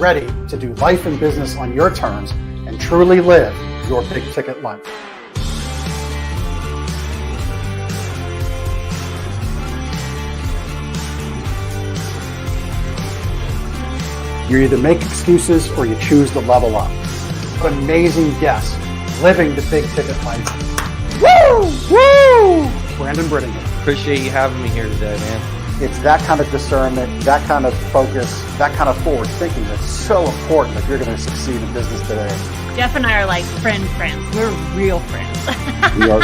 ready to do life and business on your terms and truly live your big ticket life. You either make excuses or you choose to level up. What amazing guests living the big ticket life. Woo! Woo! Brandon Brittingham. Appreciate you having me here today, man. It's that kind of discernment, that kind of focus, that kind of forward thinking that's so important if you're going to succeed in business today. Jeff and I are like friends. We're real friends. We are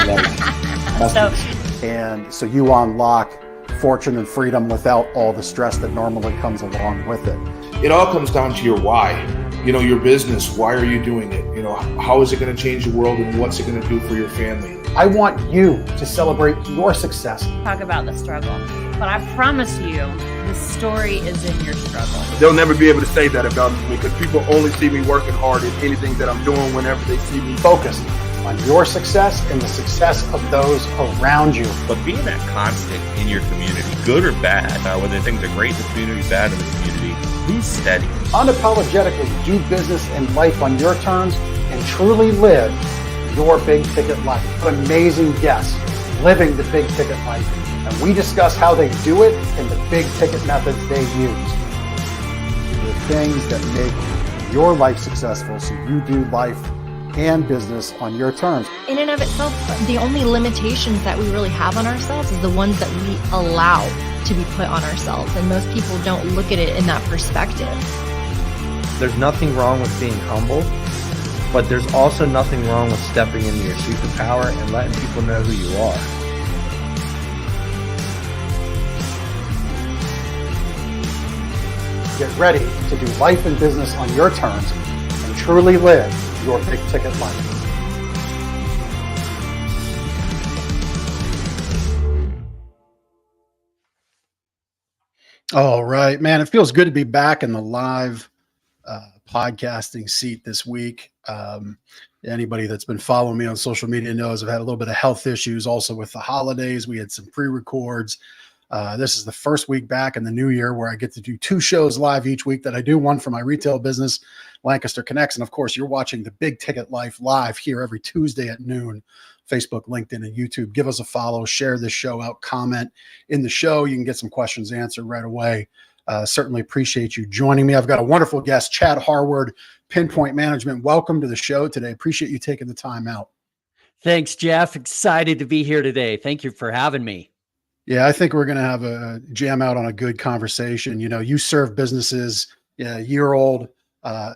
so you unlock fortune and freedom without all the stress that normally comes along with it. It all comes down to your why. Your business, why are you doing it? How is it going to change the world and what's it going to do for your family? I want you to celebrate your success. Talk about the struggle. But I promise you, the story is in your struggle. They'll never be able to say that about me because people only see me working hard at anything that I'm doing whenever they see me. Focused on your success and the success of those around you. But being that constant in your community, good or bad, whether things are great in the community, bad in the community, who's steady? Unapologetically do business and life on your terms and truly live your big ticket life. What amazing guests living the big ticket life. And we discuss how they do it and the big ticket methods they use. The things that make your life successful so you do life and business on your terms. In and of itself, the only limitations that we really have on ourselves is the ones that we allow to be put on ourselves. And most people don't look at it in that perspective. There's nothing wrong with being humble, but there's also nothing wrong with stepping into your superpower and letting people know who you are. Get ready to do life and business on your terms and truly live your big ticket life. All right, man, it feels good to be back in the live podcasting seat this week. Anybody that's been following me on social media knows I've had a little bit of health issues also with the holidays. We had some pre-records. This is the first week back in the new year where I get to do 2 shows live each week that I do, one for my retail business, Lancaster Connects. And of course, you're watching the Big Ticket Life live here every Tuesday at noon, Facebook, LinkedIn, and YouTube. Give us a follow, share this show out, comment in the show. You can get some questions answered right away. Certainly appreciate you joining me. I've got a wonderful guest, Chad Harward, Pinpoint Management. Welcome to the show today. Appreciate you taking the time out. Thanks, Jeff. Excited to be here today. Thank you for having me. Yeah, I think we're going to have a jam out on a good conversation. You serve businesses, year-old,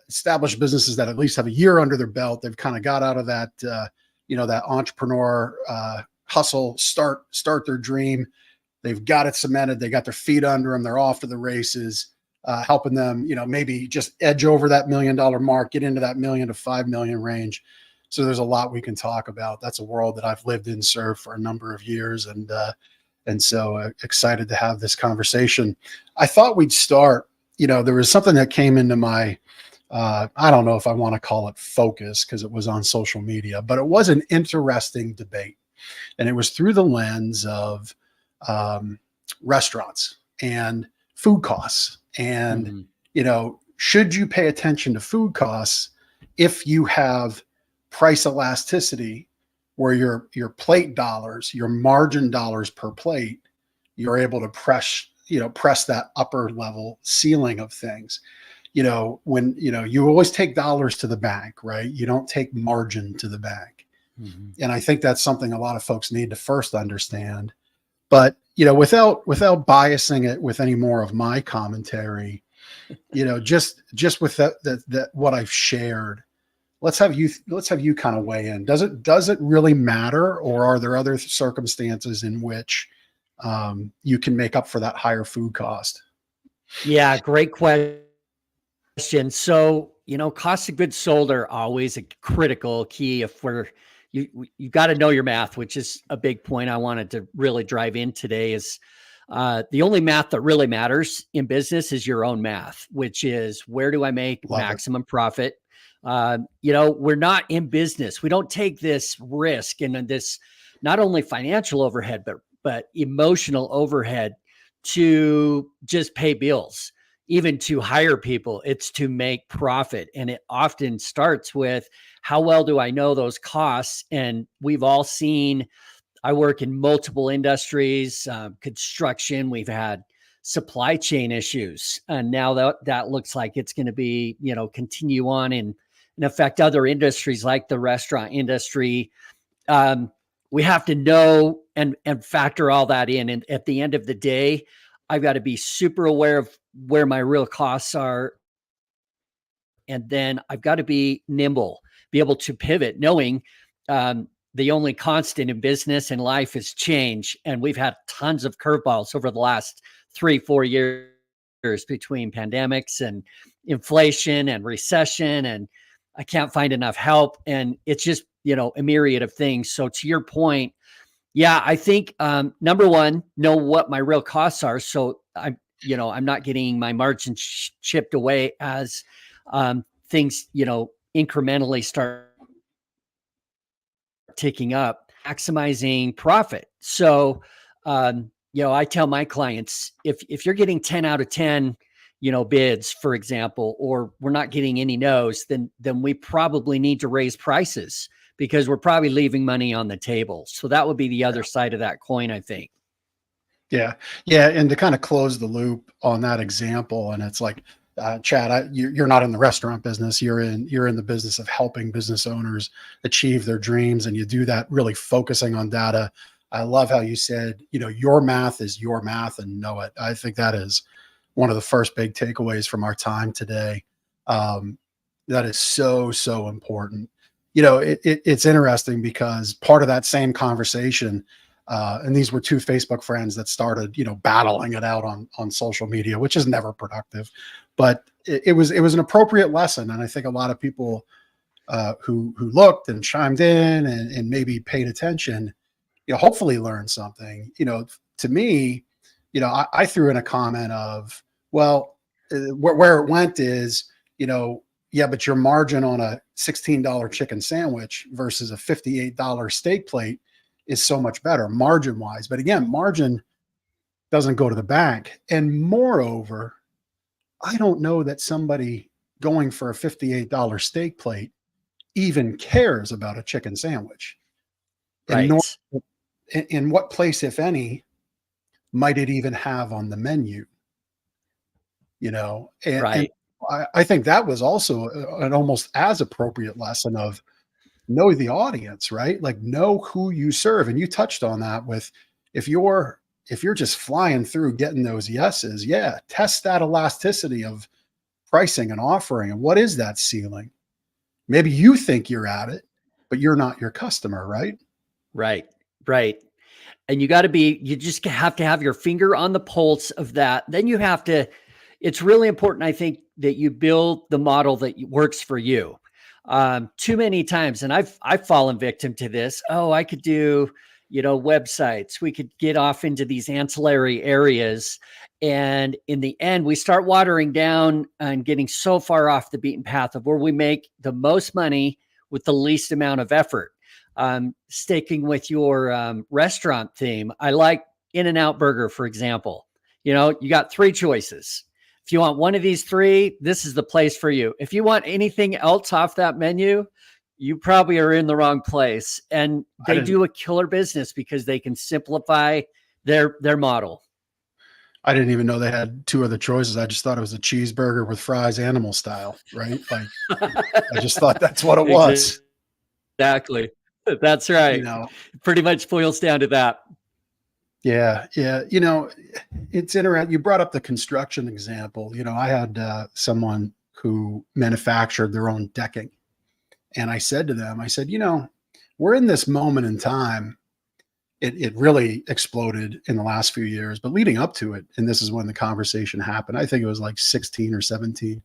established businesses that at least have a year under their belt. They've kind of got out of that, that entrepreneur hustle, start their dream. They've got it cemented. They got their feet under them. They're off to the races, helping them, maybe just edge over that $1 million mark, get into that $1 million to $5 million range. So there's a lot we can talk about. That's a world that I've lived in, served for a number of years, and so excited to have this conversation. I thought we'd start, there was something that came into my, I don't know if I want to call it focus because it was on social media, but it was an interesting debate. And it was through the lens of restaurants and food costs. And, should you pay attention to food costs if you have price elasticity where your plate dollars, your margin dollars per plate, you're able to press that upper level ceiling of things. When, you always take dollars to the bank, right? You don't take margin to the bank. Mm-hmm. And I think that's something a lot of folks need to first understand. But, without biasing it with any more of my commentary, just with that what I've shared, let's have you kind of weigh in. Does it really matter, or are there other circumstances in which you can make up for that higher food cost? Yeah, great question. So, cost of goods sold are always a critical key if you got to know your math, which is a big point I wanted to really drive in today. Is the only math that really matters in business is your own math, which is where do I make maximum profit? We're not in business. We don't take this risk and this not only financial overhead, but emotional overhead to just pay bills. even to hire people, it's to make profit. And it often starts with, how well do I know those costs? And we've all seen, I work in multiple industries, construction, we've had supply chain issues. And now that looks like it's going to be, continue on and affect other industries like the restaurant industry. We have to know and factor all that in. And at the end of the day, I've got to be super aware of where my real costs are. And then I've got to be nimble, be able to pivot, knowing the only constant in business and life is change. And we've had tons of curveballs over the last 3-4 years between pandemics and inflation and recession. And I can't find enough help. And it's just, a myriad of things. So to your point, yeah, I think number one, know what my real costs are. So I'm not getting my margin chipped away as things, incrementally start ticking up, maximizing profit. So, I tell my clients, if you're getting 10 out of 10, bids, for example, or we're not getting any no's, then we probably need to raise prices, because we're probably leaving money on the table. So that would be the other side of that coin, I think. Yeah. Yeah. And to kind of close the loop on that example, and it's like, Chad, you're not in the restaurant business. You're in the business of helping business owners achieve their dreams. And you do that really focusing on data. I love how you said, your math is your math, and know it. I think that is one of the first big takeaways from our time today. That is so, so important. It's interesting because part of that same conversation, and these were two Facebook friends that started, battling it out on social media, which is never productive, but it was an appropriate lesson. And I think a lot of people who looked and chimed in and maybe paid attention, hopefully learned something. To me, I threw in a comment of, well, where it went is, yeah, but your margin on a $16 chicken sandwich versus a $58 steak plate is so much better margin wise. But again, margin doesn't go to the bank. And moreover, I don't know that somebody going for a $58 steak plate even cares about a chicken sandwich. Right. And in what place, if any, might it even have on the menu? And I think that was also an almost as appropriate lesson of know the audience, right? Like, know who you serve. And you touched on that with, if you're just flying through getting those yeses, yeah, test that elasticity of pricing and offering. And what is that ceiling? Maybe you think you're at it, but you're not your customer, right? Right. And you just have to have your finger on the pulse of that. Then it's really important, I think, that you build the model that works for you. Too many times, and I've fallen victim to this. Oh, I could do, websites. We could get off into these ancillary areas. And in the end, we start watering down and getting so far off the beaten path of where we make the most money with the least amount of effort. Sticking with your restaurant theme, I like In-N-Out Burger, for example. You got 3 choices. If you want one of these 3, this is the place for you. If you want anything else off that menu, you probably are in the wrong place. And they do a killer business because they can simplify their model. I didn't even know they had 2 other choices. I just thought it was a cheeseburger with fries, animal style, right? Like, I just thought that's what it was. Exactly. That's right. Pretty much boils down to that. Yeah. It's interesting. You brought up the construction example. I had someone who manufactured their own decking. And I said to them, we're in this moment in time. It really exploded in the last few years, but leading up to it, and this is when the conversation happened, I think it was like 16 or 17.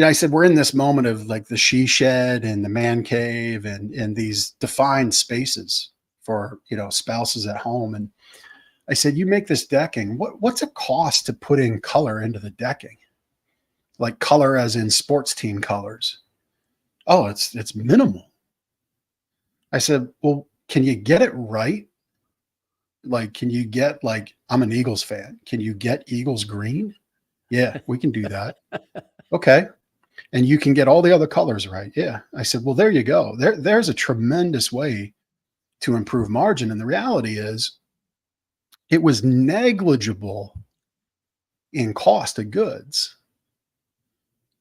I said, we're in this moment of like the she shed and the man cave and these defined spaces for, spouses at home. And I said, you make this decking, what's it cost to put in color into the decking? Like color as in sports team colors. Oh, it's minimal. I said, well, can you get it right? Like, can you get, like, I'm an Eagles fan. Can you get Eagles green? Yeah, we can do that. Okay. And you can get all the other colors right. Yeah. I said, well, there you go. There's a tremendous way to improve margin. And the reality is it was negligible in cost of goods,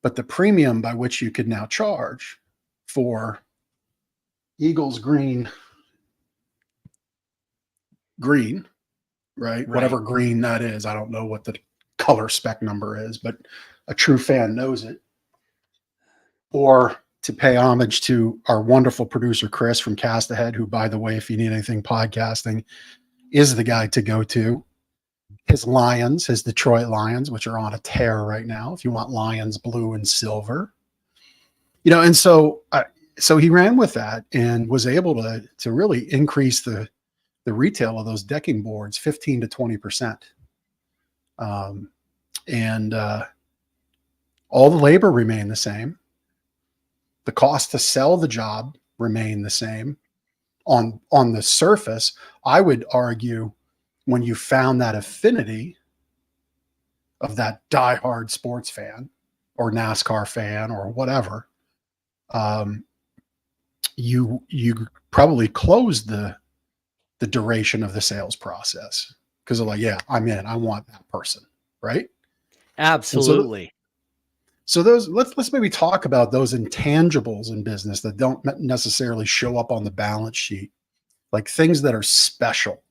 but the premium by which you could now charge for Eagles green, right? Whatever green that is. I don't know what the color spec number is, but a true fan knows it. Or to pay homage to our wonderful producer, Chris from Cast Ahead, who, by the way, if you need anything podcasting, is the guy to go to. His Lions, his Detroit Lions, which are on a tear right now. If you want Lions blue and silver, and so he ran with that and was able to really increase the retail of those decking boards 15 to 20%. And all the labor remained the same. The cost to sell the job remained the same. On the surface, I would argue, when you found that affinity of that diehard sports fan or NASCAR fan or whatever, you probably closed the duration of the sales process, because they're like, yeah, I'm in. I want that person, right? Absolutely. So those, let's maybe talk about those intangibles in business that don't necessarily show up on the balance sheet, like things that are special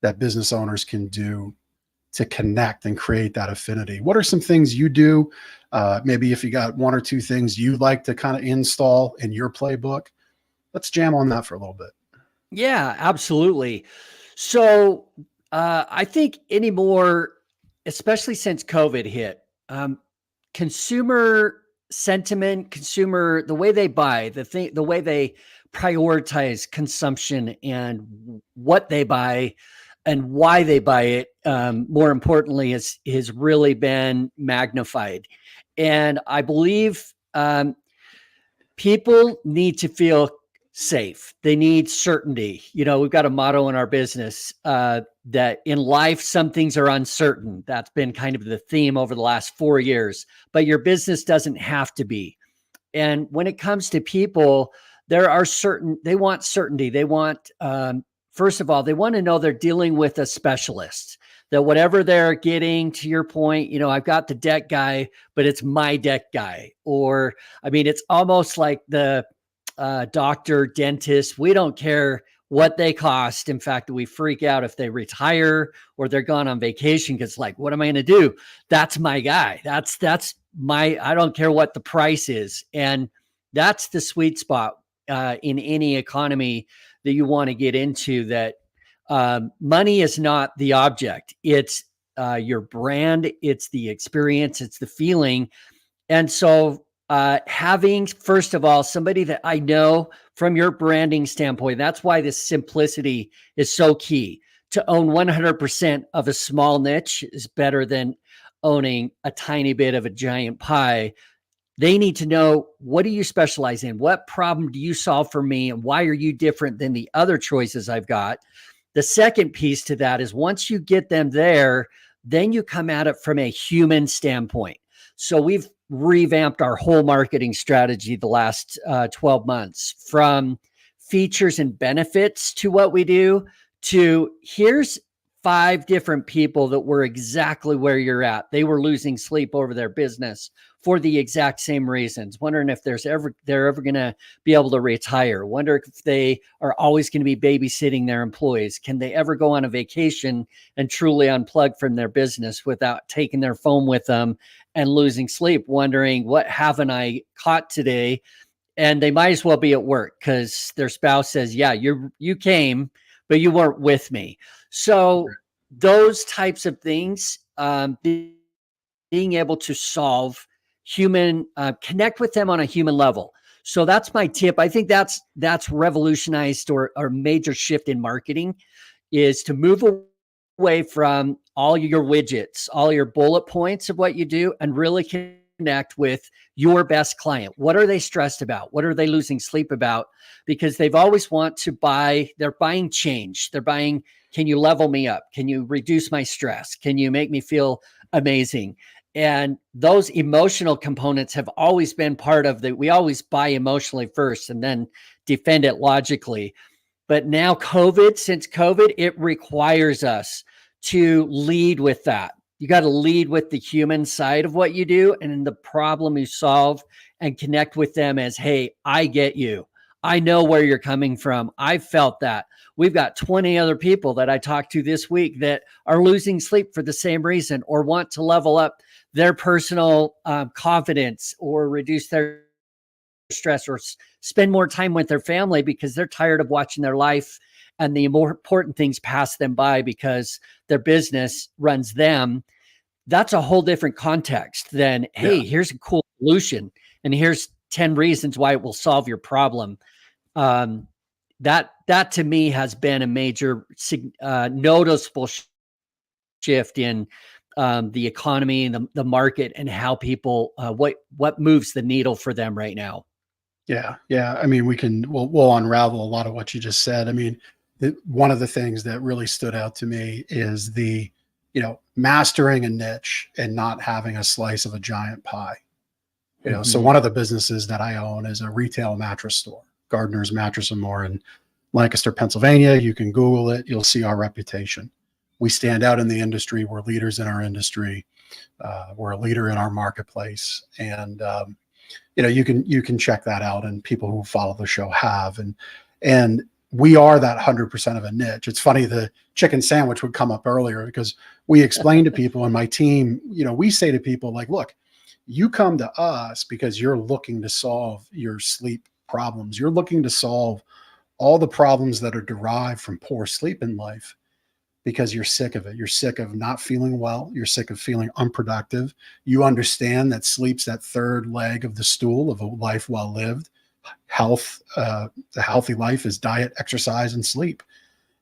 that business owners can do to connect and create that affinity. What are some things you do? Maybe if you got one or two things you'd like to kind of install in your playbook, let's jam on that for a little bit. Yeah, absolutely. So I think anymore, especially since COVID hit, consumer sentiment, the way they buy, the way they prioritize consumption and what they buy and why they buy it, more importantly, has really been magnified. And I believe people need to feel safe. They need certainty. We've got a motto in our business that in life, some things are uncertain. That's been kind of the theme over the last 4 years, but your business doesn't have to be. And when it comes to people, they want certainty. They want, first of all, they want to know they're dealing with a specialist, that whatever they're getting, to your point, I've got the deck guy, but it's my deck guy. Or, it's almost like the doctor, dentist. We don't care what they cost. In fact, we freak out if they retire or they're gone on vacation, because what am I going to do? That's my guy. That's I don't care what the price is. And that's the sweet spot in any economy that you want to get into, that money is not the object. It's your brand. It's the experience. It's the feeling. And so having, first of all, somebody that I know from your branding standpoint, that's why this simplicity is so key. To own 100% of a small niche is better than owning a tiny bit of a giant pie. They need to know, what do you specialize in? What problem do you solve for me? And why are you different than the other choices I've got? The second piece to that is, once you get them there, then you come at it from a human standpoint. So we've revamped our whole marketing strategy the last 12 months, from features and benefits to what we do, to here's 5 different people that were exactly where you're at. They were losing sleep over their business for the exact same reasons, wondering if they're ever going to be able to retire, wonder if they are always going to be babysitting their employees. Can they ever go on a vacation and truly unplug from their business without taking their phone with them and losing sleep, wondering, what haven't I caught today? And they might as well be at work because their spouse says, yeah, you came, but you weren't with me. So those types of things, being able to solve connect with them on a human level. So that's my tip. I think that's revolutionized or a major shift in marketing, is to move away from all your widgets, all your bullet points of what you do, and really connect with your best client. What are they stressed about? What are they losing sleep about? Because they've always want to buy, they're buying change. They're buying, can you level me up? Can you reduce my stress? Can you make me feel amazing? And those emotional components have always been part of we always buy emotionally first and then defend it logically. But now since COVID, it requires us to lead with that. You got to lead with the human side of what you do and the problem you solve, and connect with them as, hey, I get you. I know where you're coming from. I felt that. We've got 20 other people that I talked to this week that are losing sleep for the same reason, or want to level up their personal confidence, or reduce their stress, or spend more time with their family because they're tired of watching their life and the more important things pass them by because their business runs them. That's a whole different context than, hey, here's a cool solution and here's 10 reasons why it will solve your problem. That to me has been a major noticeable shift in the economy and the market, and how people what moves the needle for them right now. Yeah. I mean, we'll unravel a lot of what you just said. I mean, one of the things that really stood out to me is mastering a niche and not having a slice of a giant pie. So one of the businesses that I own is a retail mattress store, Gardner's Mattress and More in Lancaster, Pennsylvania. You can Google it. You'll see our reputation. We stand out in the industry. We're leaders in our industry. We're a leader in our marketplace. And, you can check that out, and people who follow the show have, and we are that 100% of a niche. It's funny, the chicken sandwich would come up earlier because we explain to people, and my team, we say to people like, look, you come to us because you're looking to solve your sleep problems. You're looking to solve all the problems that are derived from poor sleep in life because you're sick of it. You're sick of not feeling well. You're sick of feeling unproductive. You understand that sleep's that third leg of the stool of a life well lived. Health, the healthy life is diet, exercise, and sleep.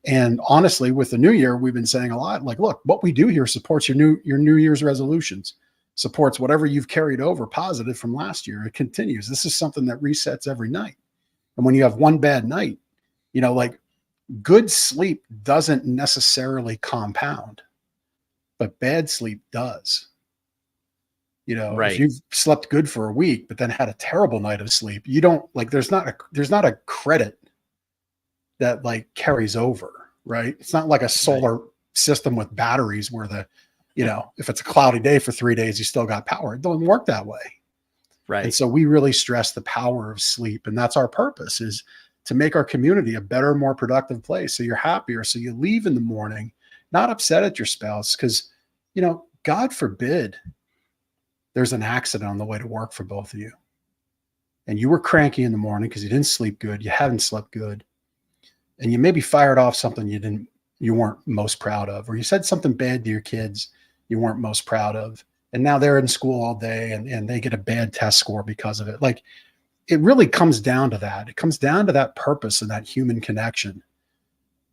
And honestly, with the new year, we've been saying a lot like, look, what we do here supports your New Year's resolutions, supports whatever you've carried over positive from last year. It continues. This is something that resets every night. And when you have one bad night, good sleep doesn't necessarily compound, but bad sleep does. Right. If you've slept good for a week, but then had a terrible night of sleep, you don't there's not a credit that carries over, right? It's not like a solar system with batteries where if it's a cloudy day for 3 days, you still got power. It doesn't work that way. Right. And so we really stress the power of sleep. And that's our purpose, is to make our community a better, more productive place. So you're happier. So you leave in the morning, not upset at your spouse, because, God forbid there's an accident on the way to work for both of you. And you were cranky in the morning because you didn't sleep good. You haven't slept good. And you maybe fired off something you weren't most proud of, or you said something bad to your kids you weren't most proud of. And now they're in school all day and they get a bad test score because of it. It really comes down to that. It comes down to that purpose and that human connection.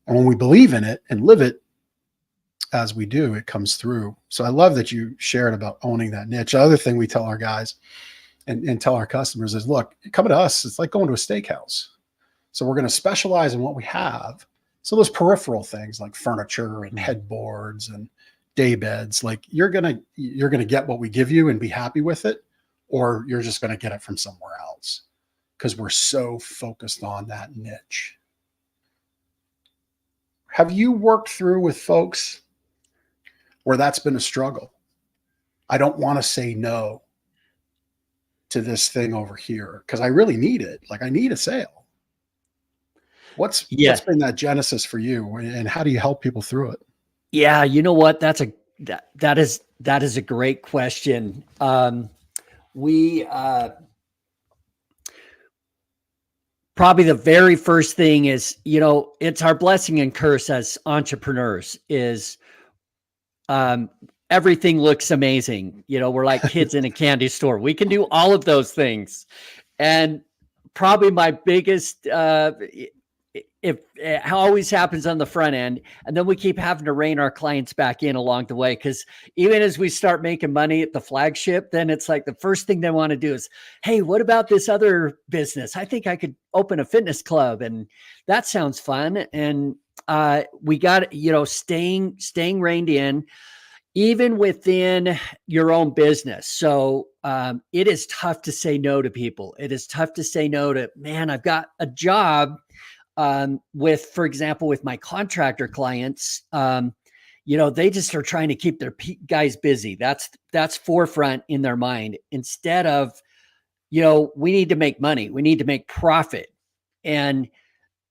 And when we believe in it and live it as we do, it comes through. So I love that you shared about owning that niche. The other thing we tell our guys and tell our customers is, look, come to us. It's like going to a steakhouse. So we're going to specialize in what we have. So those peripheral things like furniture and headboards and day beds, you're going to get what we give you and be happy with it, or you're just going to get it from somewhere else, because we're so focused on that niche. Have you worked through with folks where that's been a struggle? I don't want to say no to this thing over here because I really need it. I need a sale. What's been that genesis for you, and how do you help people through it? Yeah, you know what? That is a great question. We probably the very first thing is, it's our blessing and curse as entrepreneurs is everything looks amazing. We're like kids in a candy store. We can do all of those things. And probably my biggest, it always happens on the front end, and then we keep having to rein our clients back in along the way. Because even as we start making money at the flagship, then it's like the first thing they want to do is, hey, what about this other business? I think I could open a fitness club, and that sounds fun. And we got, staying reined in. even within your own business. So it is tough to say no to people. It is tough to say no to, man, I've got a job with, for example, with my contractor clients, they just are trying to keep their guys busy. That's forefront in their mind, instead of, we need to make money. We need to make profit. And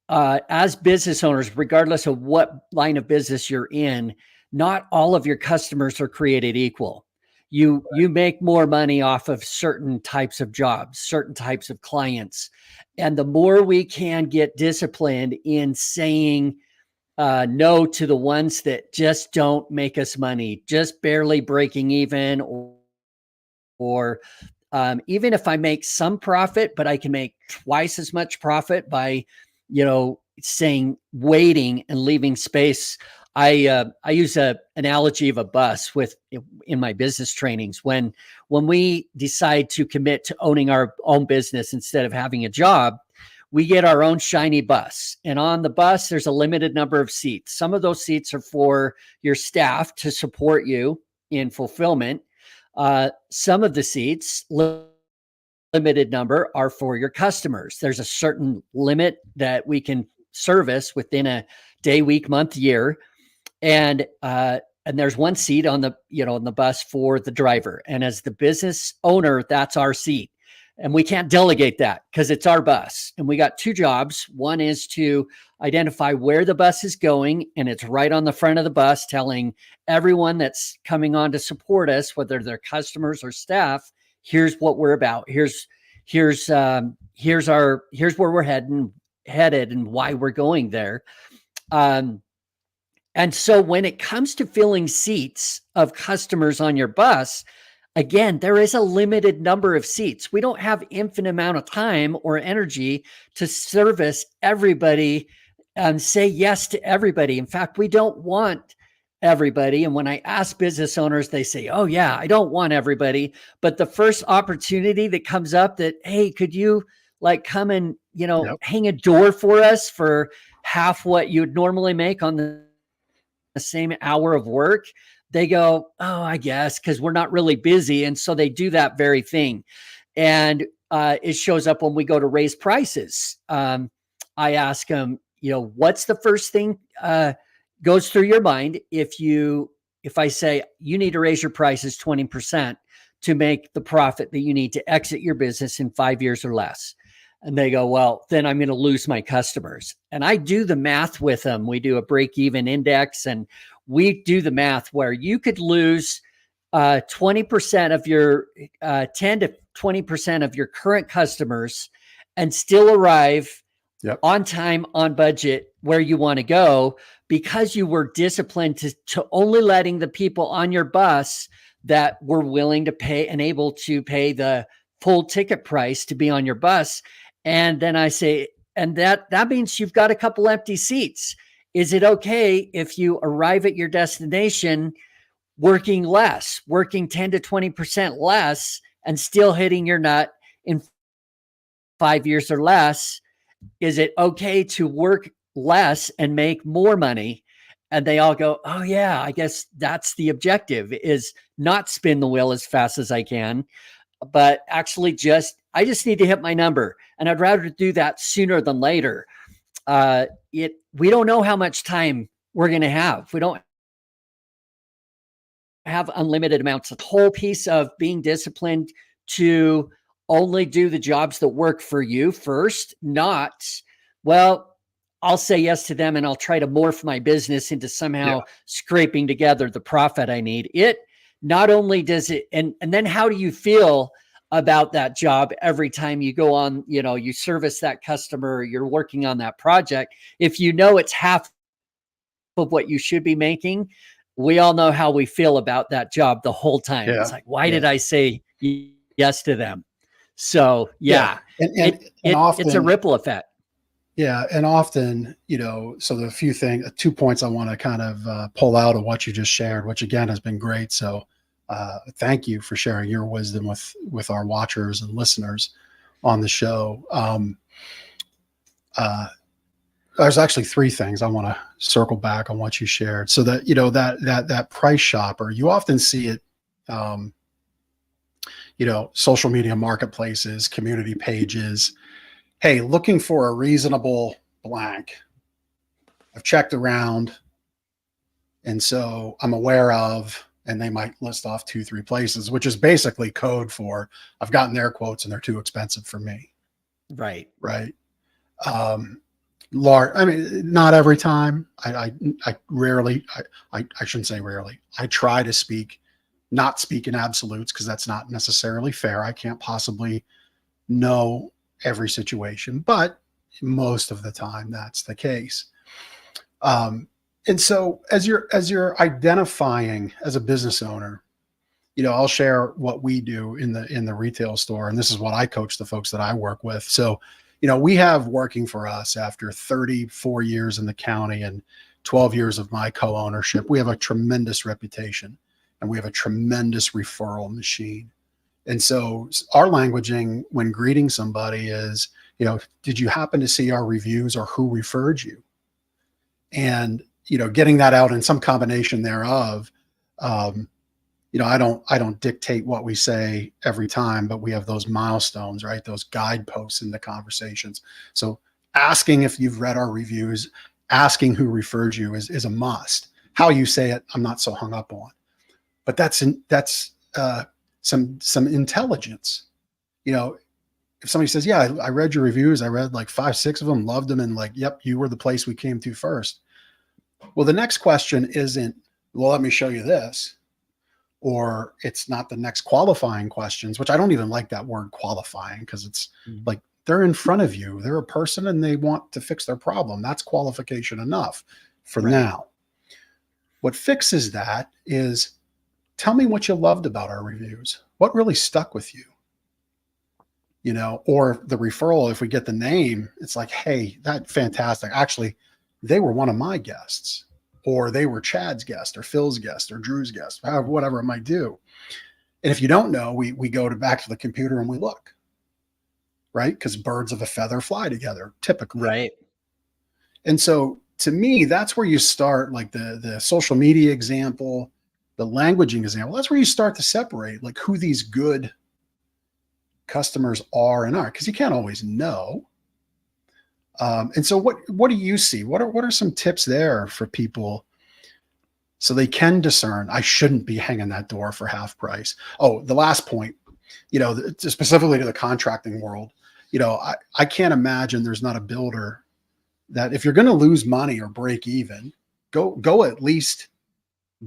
as business owners, regardless of what line of business you're in, not all of your customers are created equal. You make more money off of certain types of jobs, certain types of clients. And the more we can get disciplined in saying no to the ones that just don't make us money, just barely breaking even, or even if I make some profit, but I can make twice as much profit by, saying waiting and leaving space. I use a analogy of a bus in my business trainings. When we decide to commit to owning our own business instead of having a job, we get our own shiny bus. And on the bus, there's a limited number of seats. Some of those seats are for your staff to support you in fulfillment. Some of the seats, limited number, are for your customers. There's a certain limit that we can service within a day, week, month, year. And there's one seat on the bus for the driver. And as the business owner, that's our seat. And we can't delegate that because it's our bus. And we got two jobs. One is to identify where the bus is going. And it's right on the front of the bus, telling everyone that's coming on to support us, whether they're customers or staff, here's what we're about. Here's where we're headed and why we're going there. And so when it comes to filling seats of customers on your bus, again, there is a limited number of seats. We don't have infinite amount of time or energy to service everybody and say yes to everybody. In fact, we don't want everybody. And when I ask business owners, they say, oh yeah, I don't want everybody. But the first opportunity that comes up that, hey, could you come and, hang a door for us for half what you'd normally make on the same hour of work, they go, oh, I guess, because we're not really busy. And so they do that very thing. And it shows up when we go to raise prices. I ask them, what's the first thing goes through your mind if I say you need to raise your prices 20% to make the profit that you need to exit your business in 5 years or less? And they go, well, then I'm going to lose my customers. And I do the math with them. We do a break-even index, and we do the math where you could lose 20% of your 10 to 20% of your current customers and still arrive on time, on budget, where you want to go, because you were disciplined to only letting the people on your bus that were willing to pay and able to pay the full ticket price to be on your bus. And then I say, and that means you've got a couple empty seats. Is it okay if you arrive at your destination working 10 to 20% less and still hitting your nut in 5 years or less? Is it okay to work less and make more money? And they all go, oh yeah, I guess that's the objective, is not spin the wheel as fast as I can, but actually I just need to hit my number. And I'd rather do that sooner than later. We don't know how much time we're going to have. We don't have unlimited amounts. The whole piece of being disciplined to only do the jobs that work for you first, not, well, I'll say yes to them and I'll try to morph my business into somehow scraping together the profit I need. It not only does it, and then how do you feel about that job every time you go on, you service that customer, you're working on that project? If it's half of what you should be making, we all know how we feel about that job the whole time. It's like, why did I say yes to them? So and often, it's a ripple effect. Yeah. And often, so the few things, 2 points I want to kind of pull out of what you just shared, which again has been great. So thank you for sharing your wisdom with our watchers and listeners on the show. there's actually three things I want to circle back on what you shared. So that, that price shopper, you often see it, social media marketplaces, community pages. Hey, looking for a reasonable blank. I've checked around, and so I'm aware of, and they might list off 2-3 places, which is basically code for I've gotten their quotes and they're too expensive for me. Right. Right. Not every time. I rarely, I shouldn't say rarely. I try to not speak in absolutes, because that's not necessarily fair. I can't possibly know every situation, but most of the time that's the case. And so as you're identifying as a business owner, I'll share what we do in the retail store. And this is what I coach the folks that I work with. So, we have working for us, after 34 years in the county and 12 years of my co-ownership, we have a tremendous reputation and we have a tremendous referral machine. And so our languaging when greeting somebody is, did you happen to see our reviews, or who referred you? And, getting that out in some combination thereof. I don't dictate what we say every time, but we have those milestones, right? Those guideposts in the conversations. So asking if you've read our reviews, asking who referred you is a must. How you say it, I'm not so hung up on, but that's some intelligence. If somebody says, yeah, I read your reviews, I read like 5-6 of them, loved them. And like, yep, you were the place we came to first. Well, the next question isn't, well, let me show you this. Or it's not the next qualifying questions, which I don't even like that word qualifying, because it's like they're in front of you. They're a person and they want to fix their problem. That's qualification enough for now. What fixes that is, tell me what you loved about our reviews. What really stuck with you? Or the referral, if we get the name, it's like, hey, that fantastic. Actually, they were one of my guests. Or they were Chad's guest, or Phil's guest, or Drew's guest, whatever it might do. And if you don't know, we go back to the computer and we look, right? Because birds of a feather fly together, typically. Right. And so to me, that's where you start, like the social media example, the languaging example. That's where you start to separate, like, who these good customers are and aren't, because you can't always know. And so what do you see? What are some tips there for people so they can discern, I shouldn't be hanging that door for half price? Oh, the last point, specifically to the contracting world, I can't imagine there's not a builder that, if you're going to lose money or break even, go at least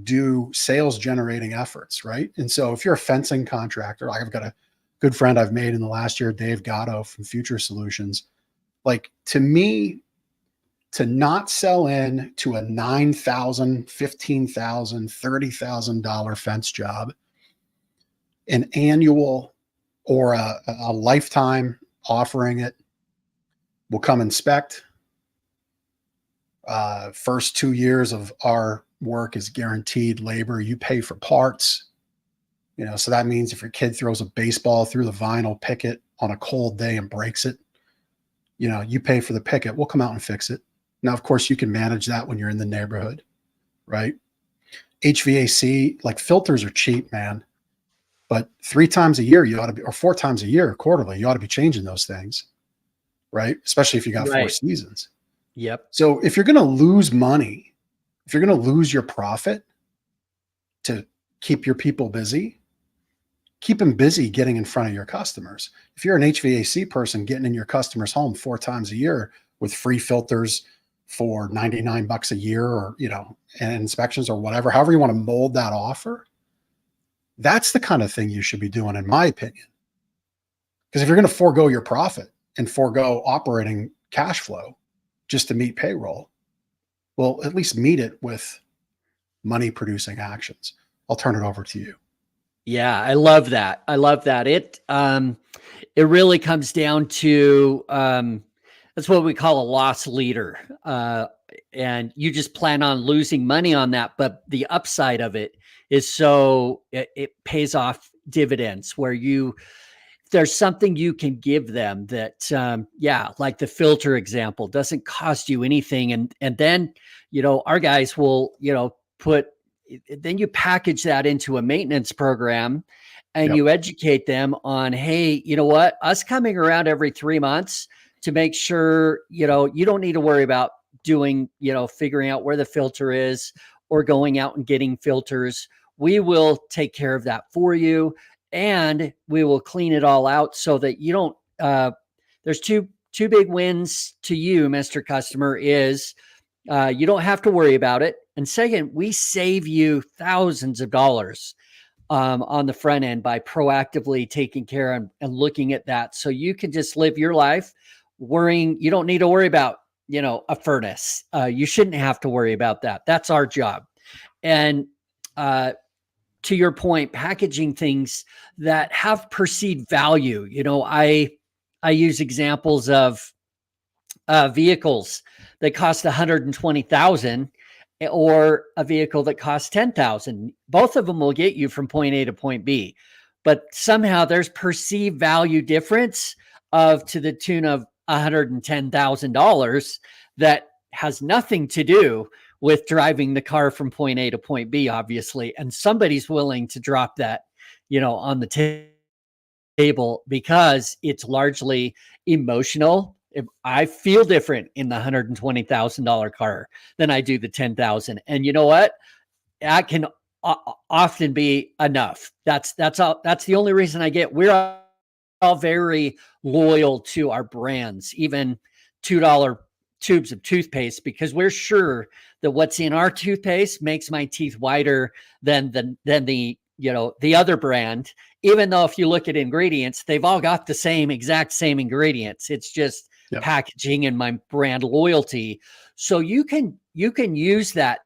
do sales generating efforts, right? And so if you're a fencing contractor, I've got a good friend I've made in the last year, Dave Gatto from Future Solutions. Like, to me, to not sell in to a $9,000, $15,000, $30,000 fence job, an annual or a lifetime offering it, we'll come inspect. First 2 years of our work is guaranteed labor. You pay for parts. So that means if your kid throws a baseball through the vinyl picket on a cold day and breaks it, you pay for the picket. We'll come out and fix it. Now, of course, you can manage that when you're in the neighborhood, right? HVAC, like, filters are cheap, man. But 3 times a year, you ought to be, or 4 times a year, quarterly, you ought to be changing those things, right? Especially if you got 4 seasons. Yep. So if you're going to lose money, if you're going to lose your profit to keep your people busy, keep them busy getting in front of your customers. If you're an HVAC person getting in your customer's home 4 times a year with free filters for $99 a year, or, and inspections or whatever, however you want to mold that offer, that's the kind of thing you should be doing, in my opinion. Because if you're going to forego your profit and forego operating cash flow just to meet payroll, well, at least meet it with money producing actions. I'll turn it over to you. Yeah, I love that. It really comes down to, that's what we call a loss leader. And you just plan on losing money on that. But the upside of it is, it pays off dividends, where there's something you can give them that, like the filter example, doesn't cost you anything. And then, our guys will, then you package that into a maintenance program and you educate them on, hey, you know what, us coming around every 3 months to make sure, you don't need to worry about doing, figuring out where the filter is or going out and getting filters. We will take care of that for you. And we will clean it all out so that you don't, there's two big wins to you, Mr. Customer, is you don't have to worry about it. And second, we save you thousands of dollars on the front end by proactively taking care and looking at that. So you can just live your life worrying. You don't need to worry about, a furnace. You shouldn't have to worry about that. That's our job. And to your point, packaging things that have perceived value. I use examples of vehicles that cost $120,000 or a vehicle that costs $10,000. Both of them will get you from point A to point B, but somehow there's perceived value difference to the tune of $110,000 that has nothing to do with driving the car from point A to point B, obviously. And somebody's willing to drop that, on the table because it's largely emotional. If I feel different in the $120,000 car than I do the $10,000. And you know what? That can often be enough. That's the only reason we're all very loyal to our brands, even $2 tubes of toothpaste, because we're sure that what's in our toothpaste makes my teeth whiter than the other brand. Even though if you look at ingredients, they've all got the exact same ingredients. It's just packaging and my brand loyalty. So you can use that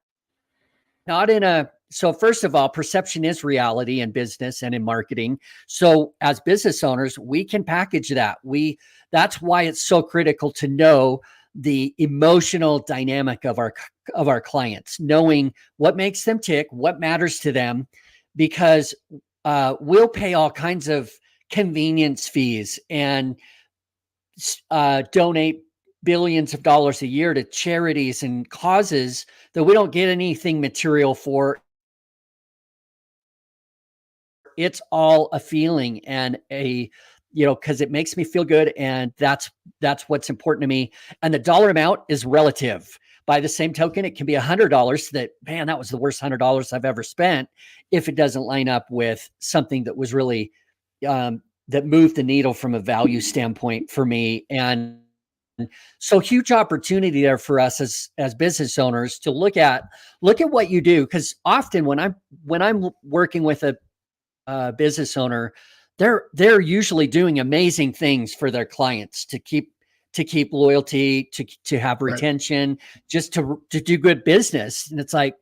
so first of all, perception is reality in business and in marketing. So as business owners, we can package that. That's why it's so critical to know the emotional dynamic of our clients, knowing what makes them tick, what matters to them, because we'll pay all kinds of convenience fees and donate billions of dollars a year to charities and causes that we don't get anything material for. It's all a feeling and because it makes me feel good, and that's what's important to me. And the dollar amount is relative. By the same token, it can be $100 that was the worst $100 I've ever spent if it doesn't line up with something that was really that moved the needle from a value standpoint for me. And so huge opportunity there for us as business owners to look at what you do, because often when I'm working with a business owner, they're usually doing amazing things for their clients to keep loyalty, to have retention, just to do good business. And it's like,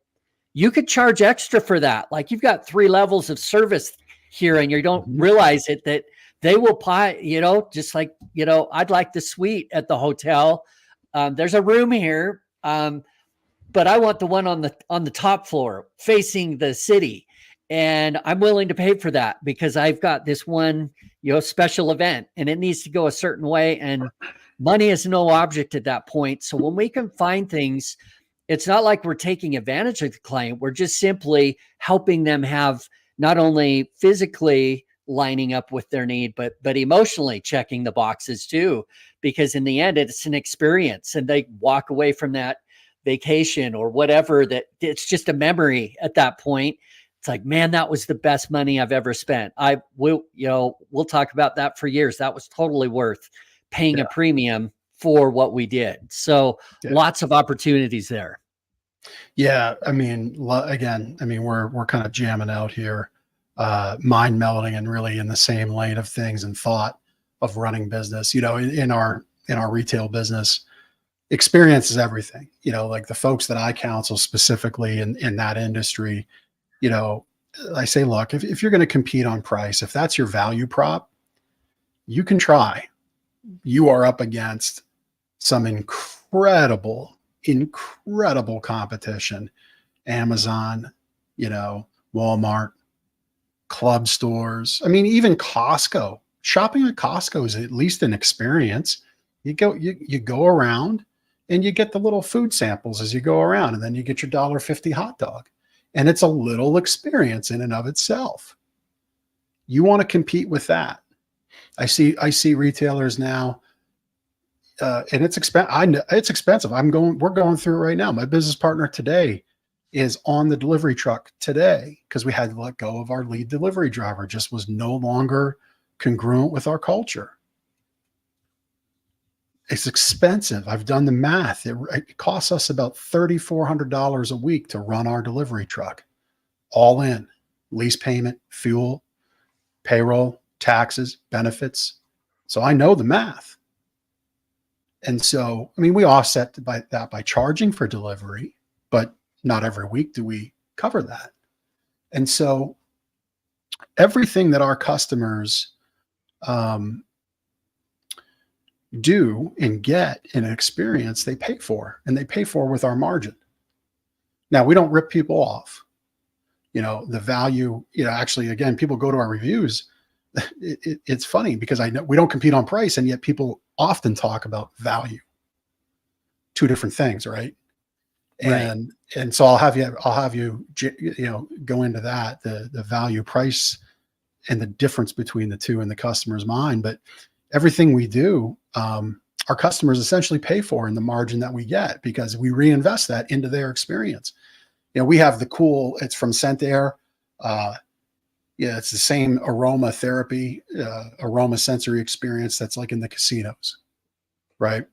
you could charge extra for that. Like you've got 3 levels of service here and you don't realize it, that they will just like, I'd like the suite at the hotel. There's a room here. But I want the one on the top floor facing the city. And I'm willing to pay for that because I've got this one, special event and it needs to go a certain way. And money is no object at that point. So when we can find things, it's not like we're taking advantage of the client. We're just simply helping them have not only physically lining up with their need, but emotionally checking the boxes too, because in the end, it's an experience and they walk away from that vacation or whatever, that it's just a memory at that point. It's like, man, that was the best money I've ever spent. We'll talk about that for years. That was totally worth paying a premium for what we did. So lots of opportunities there. Yeah. I mean, again, we're kind of jamming out here, mind melding and really in the same lane of things and thought of running business, in our retail business. Experience is everything, like the folks that I counsel specifically in that industry, I say, look, if you're going to compete on price, if that's your value prop, you can try. You are up against some incredible competition. Amazon, Walmart, club stores. I mean, even Costco shopping at Costco is at least an experience. You go around and you get the little food samples as you go around, and then you get your $1.50 hot dog. And it's a little experience in and of itself. You want to compete with that. I see retailers now, and it's expensive. I know it's expensive. We're going through it right now. My business partner today is on the delivery truck today because we had to let go of our lead delivery driver. Just was no longer congruent with our culture. It's expensive. I've done the math. It costs us about $3,400 a week to run our delivery truck, all in: lease payment, fuel, payroll, taxes, benefits. So I know the math. And so, I mean, we offset that by charging for delivery, but not every week do we cover that. And so everything that our customers do and get in an experience, they pay for, and they pay for with our margin. Now, we don't rip people off. The value, actually, again, people go to our reviews. It's funny because I know we don't compete on price, and yet people often talk about value. Two different things, right? And so I'll have you go into that, the value price and the difference between the two in the customer's mind. But everything we do, our customers essentially pay for in the margin that we get, because we reinvest that into their experience. We have it's from Scent Air. It's the same aroma therapy, aroma sensory experience that's like in the casinos, right?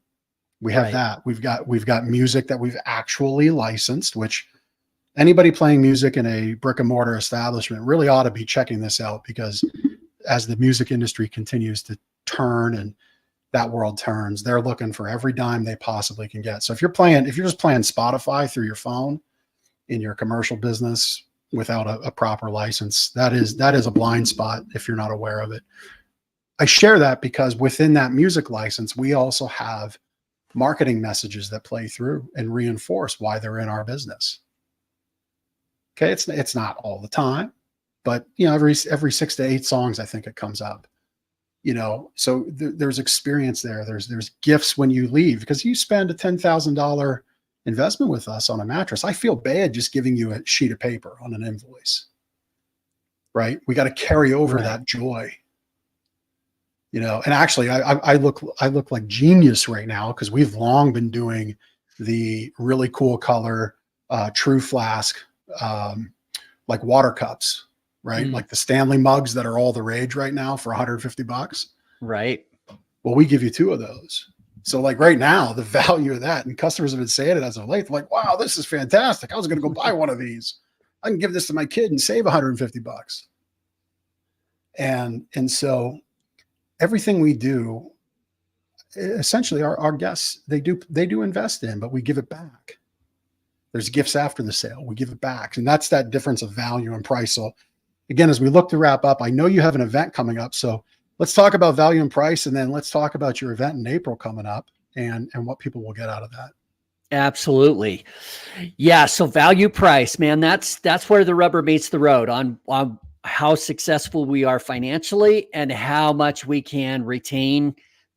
We have that. We've got music that we've actually licensed, which anybody playing music in a brick and mortar establishment really ought to be checking this out, because as the music industry continues to turn and that world turns, they're looking for every dime they possibly can get. So if you're just playing Spotify through your phone in your commercial business without a proper license, that is a blind spot if you're not aware of it. I share that because within that music license, we also have marketing messages that play through and reinforce why they're in our business. Okay, it's not all the time, but every 6 to 8 songs I think it comes up. So there's experience there. There's gifts when you leave, because you spend a $10,000 investment with us on a mattress. I feel bad just giving you a sheet of paper on an invoice, right? We got to carry over that joy. And actually I look like genius right now, because we've long been doing the really cool color True Flask like water cups, right? Like the Stanley mugs that are all the rage right now for $150. Right. Well, we give you 2 of those. So like right now, the value of that, and customers have been saying it as of late, they're like, wow, this is fantastic. I was going to go buy one of these. I can give this to my kid and save $150. And so everything we do, essentially our guests, they do invest in, but we give it back. There's gifts after the sale. We give it back. And that's that difference of value and price. So again, as we look to wrap up, I know you have an event coming up. So let's talk about value and price, and then let's talk about your event in April coming up and what people will get out of that. Absolutely. Yeah. So value price, man, that's where the rubber meets the road on how successful we are financially and how much we can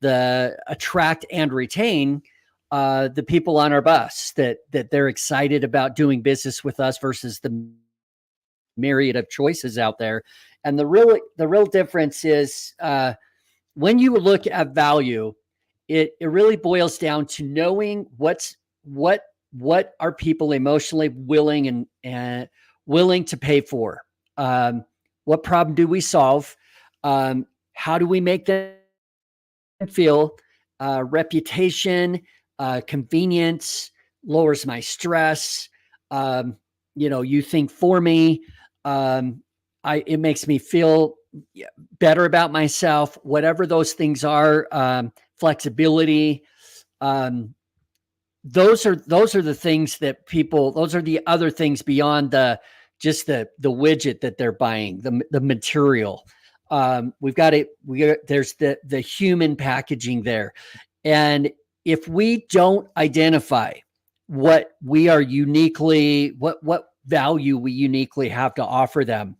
attract and retain the people on our bus that they're excited about doing business with us versus the myriad of choices out there. And the real difference is when you look at value, it really boils down to knowing what are people emotionally willing and willing to pay for. What problem do we solve? How do we make them feel? Reputation, convenience, lowers my stress. You think for me. It makes me feel better about myself, whatever those things are. Flexibility. Those are the things that those are the other things beyond just the widget that they're buying, the material. There's the human packaging there. And if we don't identify what we are uniquely, what value we uniquely have to offer them,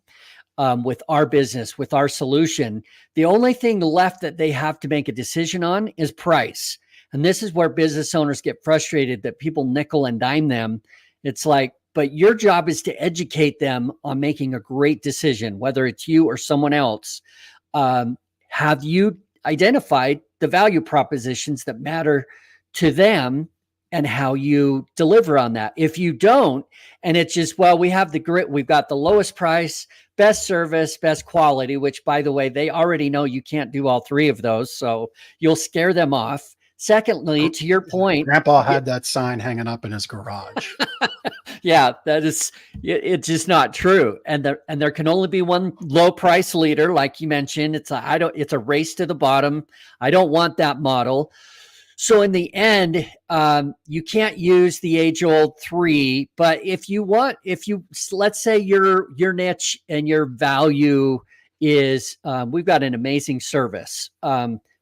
with our business, with our solution. The only thing left that they have to make a decision on is price. And this is where business owners get frustrated that people nickel and dime them. It's like, but your job is to educate them on making a great decision, whether it's you or someone else. Have you identified the value propositions that matter to them and how you deliver on that? If you don't, and it's just, well, we have the grit, we've got the lowest price, best service, best quality, which, by the way, they already know you can't do all three of those. So you'll scare them off. Secondly, to your point, Grandpa had that sign hanging up in his garage. yeah, it's just not true. And there can only be one low price leader, like you mentioned. It's a race to the bottom. I don't want that model. So in the end, you can't use the age old three, but let's say your niche and your value is, we've got an amazing service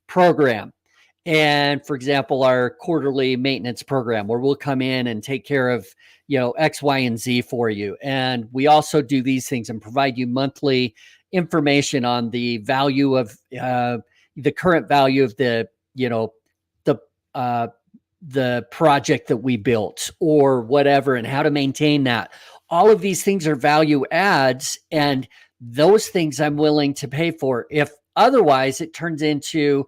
program. And for example, our quarterly maintenance program, where we'll come in and take care of, X, Y, and Z for you. And we also do these things and provide you monthly information on the value of the current value of the project that we built or whatever, and how to maintain that. All of these things are value adds, and those things I'm willing to pay for. If otherwise, it turns into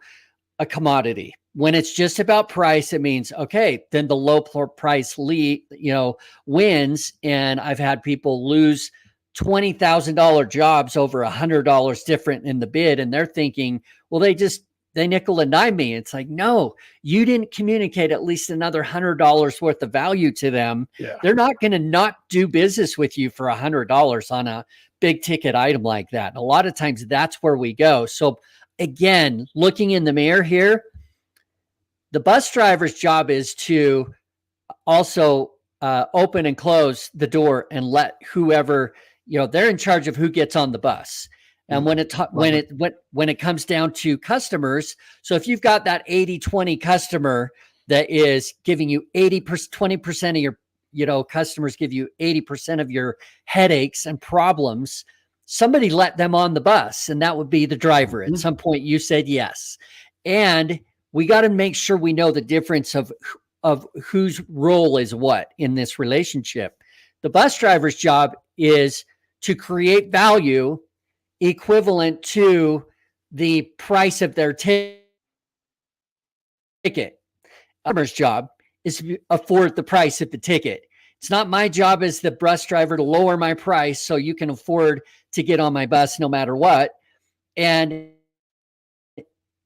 a commodity. When it's just about price, it means, okay, then the low price wins. And I've had people lose $20,000 jobs over $100 different in the bid. And they're thinking, well, they nickel and dime me. It's like, no, you didn't communicate at least another $100 worth of value to them. Yeah. They're not going to not do business with you for $100 on a big ticket item like that. And a lot of times that's where we go. So again, looking in the mirror here, the bus driver's job is to also open and close the door and let whoever, they're in charge of who gets on the bus. And when it comes down to customers, so if you've got that 80-20 customer that is giving you 20% of your, customers give you 80% of your headaches and problems, somebody let them on the bus, and that would be the driver. At some point you said yes. And we got to make sure we know the difference of whose role is what in this relationship. The bus driver's job is to create value equivalent to the price of their ticket. Customer's job is to afford the price of the ticket. It's not my job as the bus driver to lower my price so you can afford to get on my bus no matter what. And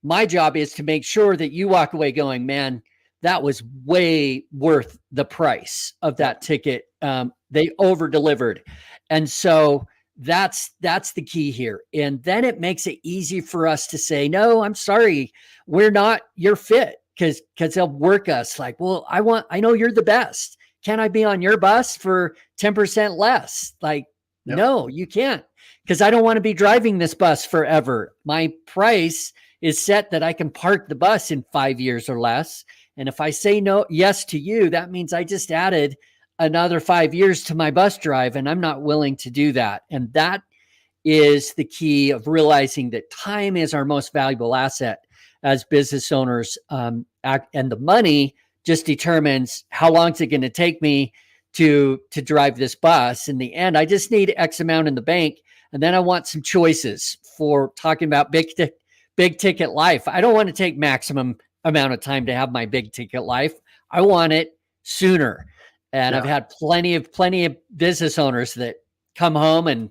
my job is to make sure that you walk away going, man, that was way worth the price of that ticket. They over-delivered. And so that's the key here. And then it makes it easy for us to say, no, I'm sorry, we're not your fit, because they'll work us like, well, I know you're the best. Can I be on your bus for 10% less? Like, yep. No, you can't, because I don't want to be driving this bus forever. My price is set that I can park the bus in 5 years or less. And if I say yes to you, that means I just added another 5 years to my bus drive, and I'm not willing to do that. And that is the key of realizing that time is our most valuable asset as business owners. And the money just determines how long is it going to take me to drive this bus. In the end, I just need X amount in the bank. And then I want some choices for talking about big ticket life. I don't want to take maximum amount of time to have my big ticket life. I want it sooner. And I've had plenty of business owners that come home and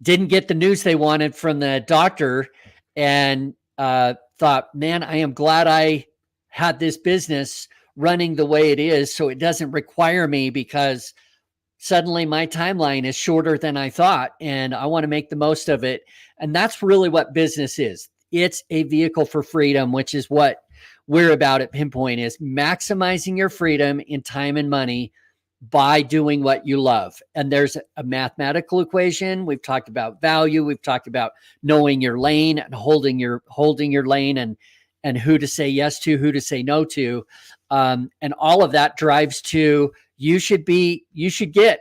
didn't get the news they wanted from the doctor, and thought, man, I am glad I had this business running the way it is, so it doesn't require me, because suddenly my timeline is shorter than I thought, and I want to make the most of it. And that's really what business is. It's a vehicle for freedom, which is what we're about at Pinpoint, is maximizing your freedom in time and money by doing what you love. And there's a mathematical equation. We've talked about value. We've talked about knowing your lane and holding your lane, and who to say yes to, who to say no to. And all of that drives to, you should get